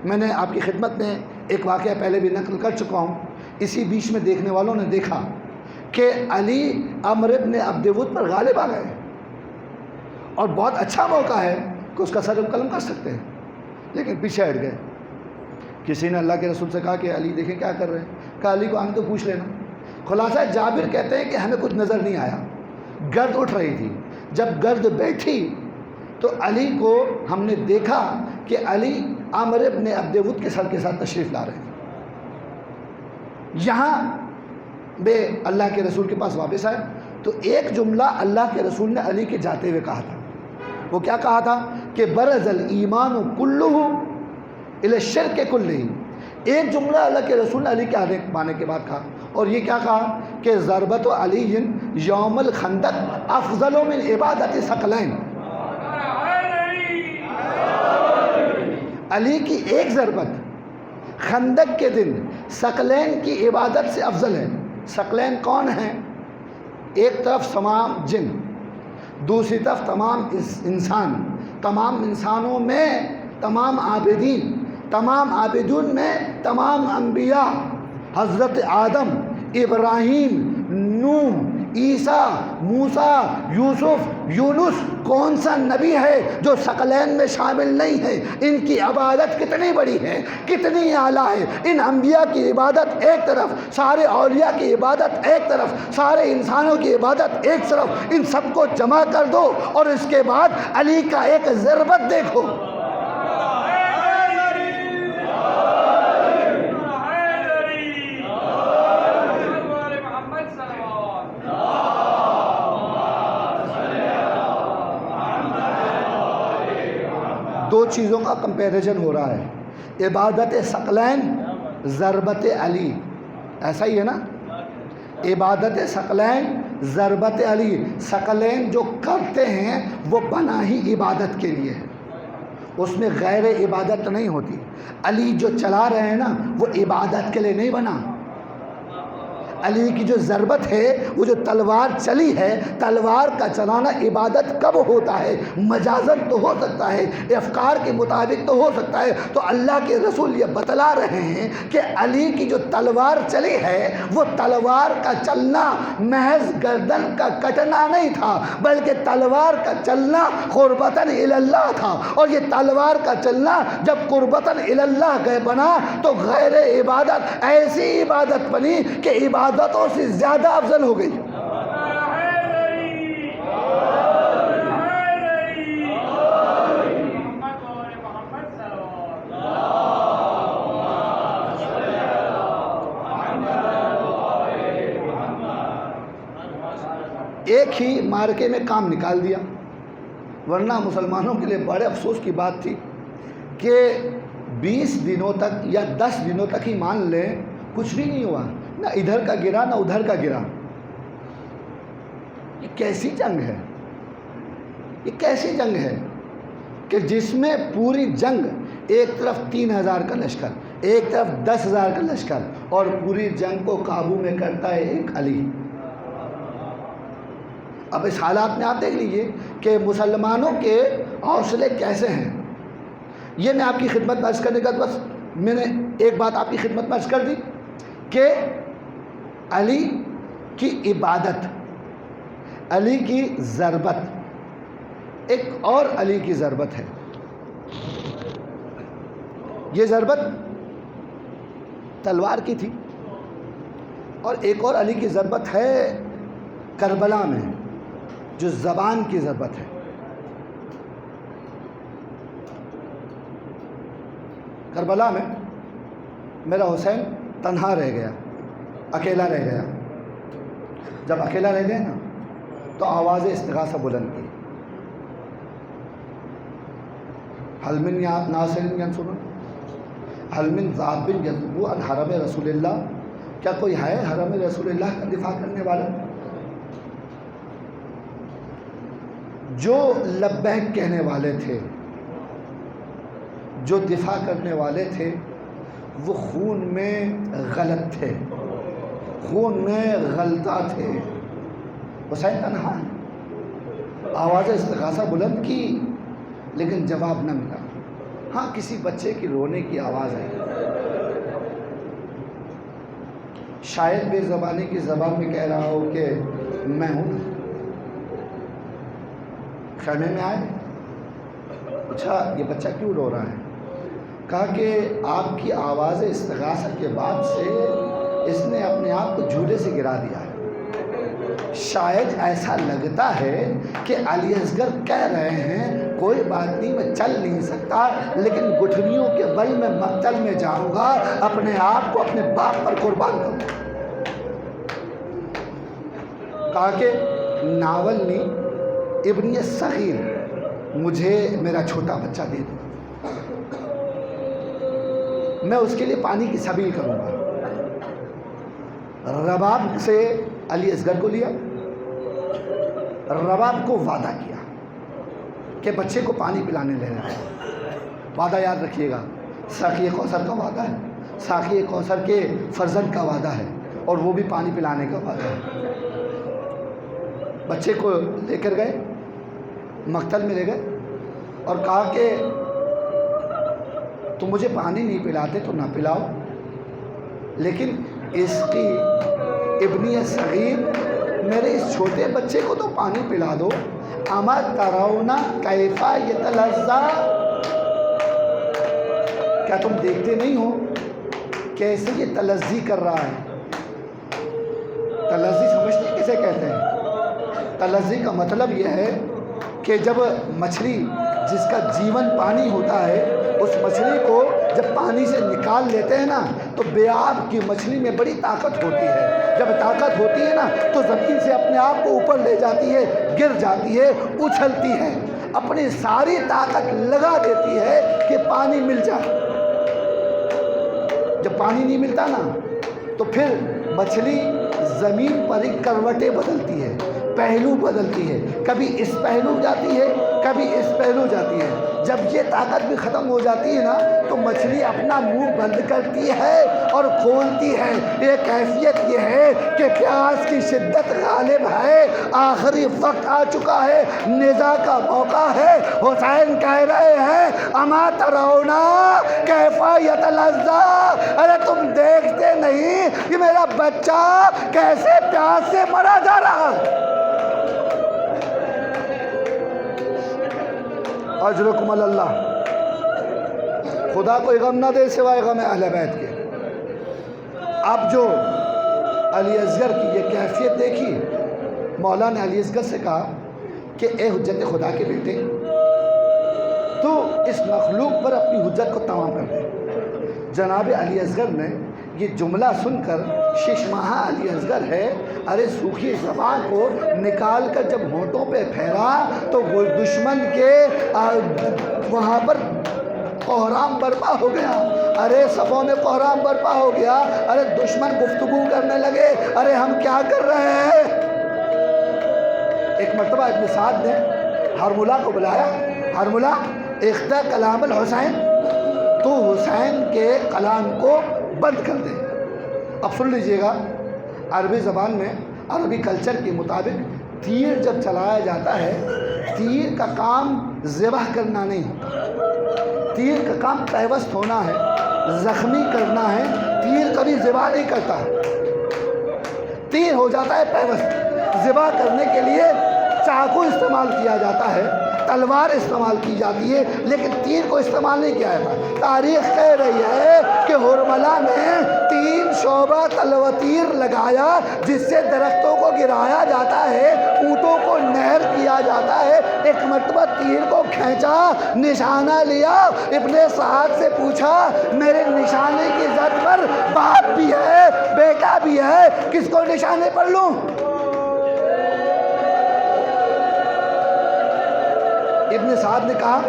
میں نے آپ کی خدمت میں ایک واقعہ پہلے بھی نقل کر چکا ہوں. اسی بیچ میں دیکھنے والوں نے دیکھا کہ علی عمر ابن عبد ود پر غالب آ گئے اور بہت اچھا موقع ہے کہ اس کا سر قلم کر سکتے ہیں، لیکن پیچھے ہٹ گئے. کسی نے اللہ کے رسول سے کہا کہ علی دیکھیں کیا کر رہے ہیں. کہا علی کو آنے تو پوچھ لینا. خلاصہ جابر کہتے ہیں کہ ہمیں کچھ نظر نہیں آیا، گرد اٹھ رہی تھی. جب گرد بیٹھی تو علی کو ہم نے دیکھا کہ علی عمر ابن عبد ود کے سر کے ساتھ تشریف لا رہے ہیں. یہاں بے اللہ کے رسول کے پاس واپس آئے. تو ایک جملہ اللہ کے رسول نے علی کے جاتے ہوئے کہا تھا. وہ کیا کہا تھا کہ برز الایمان کلہ الی الشرک کلہ. ایک جملہ اللہ کے رسول نے علی کے آنے کے بعد کہا, اور یہ کیا کہا کہ ضربت علی یوم الخندق افضل من عبادت ثقلین. علی کی ایک ضربت خندق کے دن ثقلین کی عبادت سے افضل ہے. ثقلین کون ہیں؟ ایک طرف تمام جن, دوسری طرف تمام انسان. تمام انسانوں میں تمام عابدین, تمام عابدون میں تمام انبیاء, حضرت آدم, ابراہیم, نوح, عیسیٰ, موسیٰ, یوسف, یونس. کون سا نبی ہے جو ثقلین میں شامل نہیں ہے؟ ان کی عبادت کتنی بڑی ہے, کتنی اعلیٰ ہے. ان انبیاء کی عبادت ایک طرف, سارے اولیاء کی عبادت ایک طرف, سارے انسانوں کی عبادت ایک طرف. ان سب کو جمع کر دو اور اس کے بعد علی کا ایک ضربت دیکھو. دو چیزوں کا کمپیریزن ہو رہا ہے, عبادت ثقلین, ضربت علی. ایسا ہی ہے نا, عبادت ثقلین, ضربت علی. ثقلین جو کرتے ہیں وہ پناہی عبادت کے لیے ہے, اس میں غیر عبادت نہیں ہوتی. علی جو چلا رہے ہیں نا وہ عبادت کے لیے نہیں بنا. علی کی جو ضربت ہے, وہ جو تلوار چلی ہے, تلوار کا چلانا عبادت کب ہوتا ہے؟ مجازن تو ہو سکتا ہے, افکار کے مطابق تو ہو سکتا ہے. تو اللہ کے رسول یہ بتلا رہے ہیں کہ علی کی جو تلوار چلی ہے وہ تلوار کا چلنا محض گردن کا کٹنا نہیں تھا, بلکہ تلوار کا چلنا قربتاً الی اللہ تھا. اور یہ تلوار کا چلنا جب قربتاً الی اللہ گئے بنا تو غیر عبادت ایسی عبادت بنی کہ عبادتوں سے زیادہ افضل ہو گئی. ایک ہی مارکے میں کام نکال دیا, ورنہ مسلمانوں کے لیے بڑے افسوس کی بات تھی کہ 20 دنوں تک یا 10 دنوں تک ہی مان لیں کچھ بھی نہیں ہوا, نہ ادھر کا گرا نہ ادھر کا گرا. یہ کیسی جنگ ہے, یہ کیسی جنگ ہے کہ جس میں پوری جنگ, ایک طرف 3000 کا لشکر, ایک طرف 10,000 کا لشکر, اور پوری جنگ کو قابو میں کرتا ہے ایک علی. اب اس حالات میں آپ دیکھ لیجئے کہ مسلمانوں کے حوصلے کیسے ہیں. یہ میں آپ کی خدمت میں عرض کرنے کا, بس میں نے ایک بات آپ کی خدمت میں عرض کر دی کہ علی کی عبادت, علی کی ضربت, ایک اور علی کی ضربت ہے. یہ ضربت تلوار کی تھی, اور ایک اور علی کی ضربت ہے کربلا میں, جو زبان کی ضربت ہے. کربلا میں میرا حسین تنہا رہ گیا, اکیلا رہ گیا. جب اکیلا رہ گیا نا تو آواز استغاثہ بلند کی, حل من ناصر ینصرن, حل من ذاب یذب عن حرم رسول اللہ. کیا کوئی ہے حرم رسول اللہ کا دفاع کرنے والا؟ جو لبیک کہنے والے تھے, جو دفاع کرنے والے تھے, وہ خون میں غلط تھے, خون میں غلطہ تھے. حسین تنہا ہے, آواز استغاثہ بلند کی لیکن جواب نہ ملا. ہاں کسی بچے کی رونے کی آواز آئی, شاید بے زبانی کی زبان میں کہہ رہا ہو کہ میں ہوں. خیمے میں آئے, پوچھا یہ بچہ کیوں رو رہا ہے؟ کہا کہ آپ کی آواز استغاثہ کے بعد سے اس نے اپنے آپ کو جھولے سے گرا دیا ہے. شاید ایسا لگتا ہے کہ علی اصغر کہہ رہے ہیں کوئی بات نہیں, میں چل نہیں سکتا لیکن گٹھلیوں کے بل میں مقتل میں جاؤں گا, اپنے آپ کو اپنے باپ پر قربان کروں گا. کہا کہ ناولنی ابنی صغیر، مجھے میرا چھوٹا بچہ دے دو، میں اس کے لیے پانی کی سبیل کروں گا۔ رباب سے علی اصغر کو لیا، رباب کو وعدہ کیا کہ بچے کو پانی پلانے لے رہا ہے۔ وعدہ یاد رکھیے گا، ساقی کوثر کا وعدہ ہے، ساقی کوثر کے فرزند کا وعدہ ہے، اور وہ بھی پانی پلانے کا وعدہ ہے۔ بچے کو لے کر گئے، مقتل میں لے گئے اور کہا کہ تم مجھے پانی نہیں پلاتے تو نہ پلاؤ، لیکن اس کی ابنی صغیر، میرے اس چھوٹے بچے کو تو پانی پلا دو۔ اما ترونا کیف یتلذا، کیا تم دیکھتے نہیں ہو کیسے یہ تلذی کر رہا ہے؟ تلذی سمجھتے کسے کہتے ہیں؟ تلذی کا مطلب یہ ہے کہ جب مچھلی جس کا جیون پانی ہوتا ہے، اس مچھلی کو جب پانی سے نکال لیتے ہیں نا تو بے آب کی مچھلی میں بڑی طاقت ہوتی ہے۔ جب طاقت ہوتی ہے نا تو زمین سے اپنے آپ کو اوپر لے جاتی ہے، گر جاتی ہے، اچھلتی ہے، اپنی ساری طاقت لگا دیتی ہے کہ پانی مل جائے۔ جب پانی نہیں ملتا نا تو پھر مچھلی زمین پر ہی کروٹیں بدلتی ہے، پہلو بدلتی ہے، کبھی اس پہلو جاتی ہے، کبھی اس پہلو جاتی ہے۔ جب یہ طاقت بھی ختم ہو جاتی ہے نا تو مچھلی اپنا منہ بند کرتی ہے اور کھولتی ہے۔ یہ کیفیت یہ ہے کہ پیاس کی شدت غالب ہے، آخری وقت آ چکا ہے، نزاع کا موقع ہے۔ حسین کہہ رہے ہیں اما ترونا کیف یتلذا، ارے تم دیکھتے نہیں کہ میرا بچہ کیسے پیاس سے مرا جا رہا ہے۔ اجرکم اللہ، خدا کوئی غم نہ دے سوائے غم اہل بیت کے۔ اب جو علی اصغر کی یہ کیفیت دیکھی، مولا نے علی اصغر سے کہا کہ اے حجت خدا کے بیٹے، تو اس مخلوق پر اپنی حجت کو تمام کر دے۔ جناب علی اصغر نے یہ جملہ سن کر، ششماہا علی اصغر ہے، ارے سوکھی زبان کو نکال کر جب ہونٹوں پہ پھیرا تو وہ دشمن کے وہاں پر کوہرام برپا ہو گیا۔ ارے صفوں میں کوہرام برپا ہو گیا۔ ارے دشمن گفتگو کرنے لگے، ارے ہم کیا کر رہے ہیں؟ ایک مرتبہ ابن سعد نے حرملہ کو بلایا، حرملہ اختا کلام الحسین، تو حسین کے کلام کو بند کر دے۔ اب سن لیجئے گا، عربی زبان میں، عربی کلچر کے مطابق تیر جب چلایا جاتا ہے، تیر کا کام ذبح کرنا نہیں ہوتا، تیر کا کام پیوست ہونا ہے، زخمی کرنا ہے۔ تیر کبھی ذبح نہیں کرتا، تیر ہو جاتا ہے پیوست۔ ذبح کرنے کے لیے چاقو استعمال کیا جاتا ہے، تلوار استعمال کی جاتی ہے، لیکن تیر کو استعمال نہیں کیا جاتا۔ تاریخ کہہ رہی ہے کہ حرملہ نے 3 شعبہ تیر لگایا جس سے درختوں کو گرایا جاتا ہے، اونٹوں کو نہر کیا جاتا ہے۔ ایک مرتبہ تیر کو کھینچا، نشانہ لیا، ابن سعد سے پوچھا میرے نشانے کی زد پر باپ بھی ہے، بیٹا بھی ہے، کس کو نشانے پر لوں؟ ابن سعد نے کہا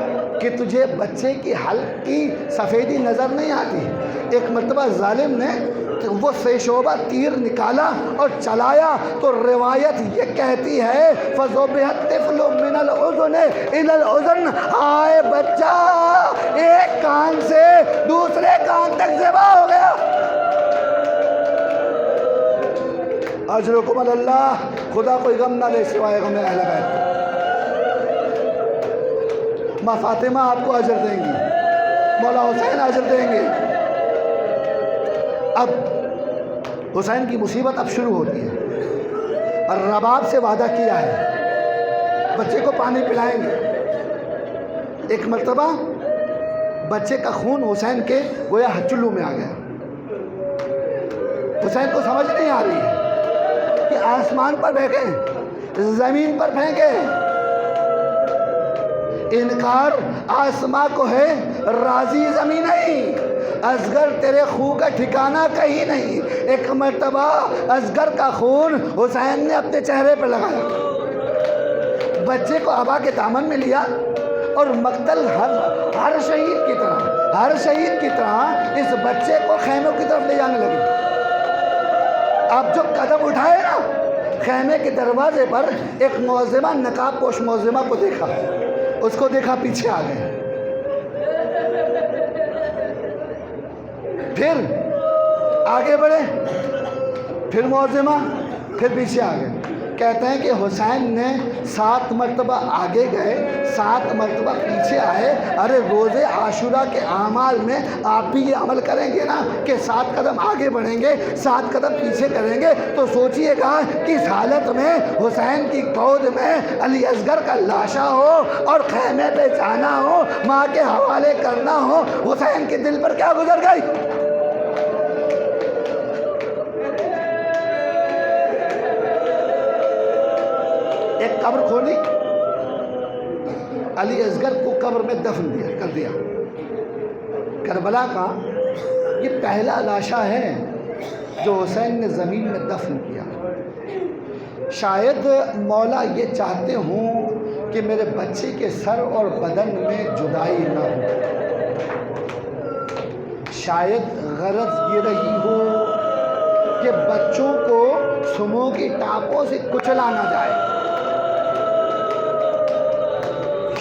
کہ تجھے بچے کی حلق کی سفیدی نظر نہیں آتی؟ ایک مرتبہ ظالم نے وہ 6 شعبہ تیر نکالا اور چلایا تو روایت یہ کہتی ہے فَذُبِحَ الطِّفْلُ مِنَ الْأُذُنِ إِلَى الْأُذُنِ، آئے بچہ ایک کان سے دوسرے کان تک ذبح ہو گیا۔ اجرکم اللہ، خدا کوئی غم نہ لے سوائے غم اہل بیت۔ ماں فاطمہ آپ کو اجر دیں گی، مولا حسین اجر دیں گے۔ اب حسین کی مصیبت اب شروع ہوتی ہے، اور رباب سے وعدہ کیا ہے بچے کو پانی پلائیں گے۔ ایک مرتبہ بچے کا خون حسین کے گویا ہچلو میں آ گیا۔ حسین کو سمجھ نہیں آ رہی ہے کہ آسمان پر پھینکیں، زمین پر پھینکیں۔ انکار آسماں کو ہے، راضی زمین نہیں۔ اصغر تیرے خون کا ٹھکانہ کہیں نہیں۔ ایک مرتبہ اصغر کا خون حسین نے اپنے چہرے پر لگایا، بچے کو ابا کے دامن میں لیا اور مقتل ہر شہید کی طرح اس بچے کو خیموں کی طرف لے جانے لگے۔ اب جو قدم اٹھائے نا، خیمے کے دروازے پر ایک معظمہ، نقاب پوش معظمہ کو دیکھا، اس کو دیکھا، پیچھے آ گئے۔ پھر آگے بڑھے، پھر معظمہ، پھر پیچھے آ گئے۔ کہتے ہیں کہ حسین نے 7 مرتبہ آگے گئے، 7 مرتبہ پیچھے آئے۔ ارے روز عاشورہ کے اعمال میں آپ بھی یہ عمل کریں گے نا کہ 7 قدم آگے بڑھیں گے، 7 قدم پیچھے کریں گے، تو سوچئے گا کہ اس حالت میں حسین کی گود میں علی اصغر کا لاشا ہو اور خیمے پہ جانا ہو، ماں کے حوالے کرنا ہو، حسین کے دل پر کیا گزر گئی؟ ایک قبر کھولی، علی اصغر کو قبر میں دفن کر دیا۔ کربلا کا یہ پہلا لاشا ہے جو حسین نے زمین میں دفن کیا۔ شاید مولا یہ چاہتے ہوں کہ میرے بچے کے سر اور بدن میں جدائی نہ ہو، شاید غرض یہ رہی ہو کہ بچوں کو سموں کی ٹاپوں سے کچلا نہ جائے،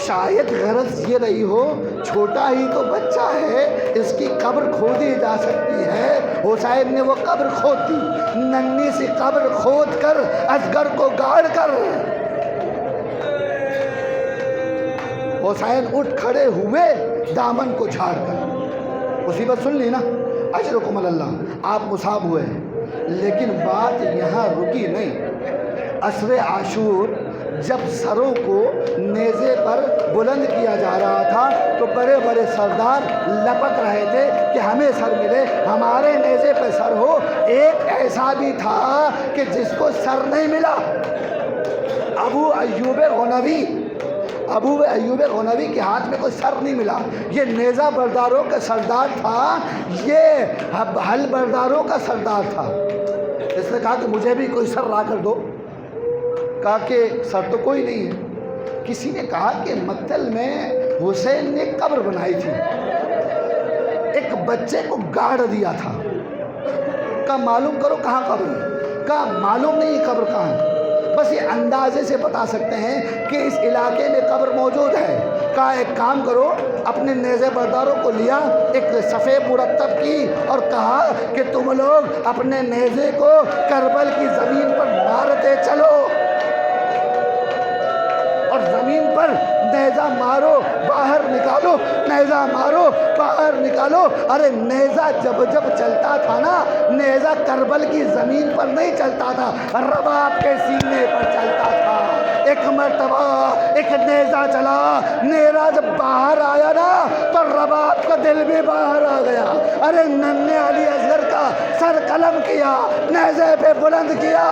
شاید غرض یہ رہی ہو، چھوٹا ہی تو بچہ ہے، اس کی قبر کھودی جا سکتی ہے۔ حسین نے وہ قبر کھود دی، ننھی سی قبر کھود کر اصغر کو گاڑ کر حسین اٹھ کھڑے ہوئے دامن کو جھاڑ کر۔ مصیبت سن لی نا، اجرکم اللہ، آپ مصاب ہوئے، لیکن بات یہاں رکی نہیں۔ عصر عاشور جب سروں کو نیزے پر بلند کیا جا رہا تھا تو بڑے بڑے سردار لپک رہے تھے کہ ہمیں سر ملے، ہمارے نیزے پہ سر ہو۔ ایک ایسا بھی تھا کہ جس کو سر نہیں ملا، ابو ایوب غنوی کے ہاتھ میں کوئی سر نہیں ملا۔ یہ نیزہ برداروں کا سردار تھا، یہ حل برداروں کا سردار تھا۔ اس نے کہا کہ مجھے بھی کوئی سر لا کر دو۔ کہا کہ سر تو کوئی نہیں ہے۔ کسی نے کہا کہ مقتل میں حسین نے قبر بنائی تھی، ایک بچے کو گاڑ دیا تھا۔ کہا معلوم کرو کہاں قبر ہے؟ کہا معلوم نہیں قبر کہاں ہے، بس یہ اندازے سے بتا سکتے ہیں کہ اس علاقے میں قبر موجود ہے۔ کہا ایک کام کرو، اپنے نیزے برداروں کو لیا، ایک صفے مرتب کی اور کہا کہ تم لوگ اپنے نیزے کو کربل کی زمین پر مارتے چلو، اور زمین پر نیزہ مارو، باہر نکالو، نیزہ مارو، باہر نکالو۔ ارے نیزہ جب جب چلتا تھا نا، نیزہ کربل کی زمین پر نہیں چلتا تھا، رباب کے سینے پر چلتا تھا۔ ایک مرتبہ ایک نیزہ چلا، نیزہ جب باہر آیا نا تو رباب کا دل بھی باہر آ گیا۔ ارے ننھے علی اصغر کا سر قلم کیا، نیزے پہ بلند کیا۔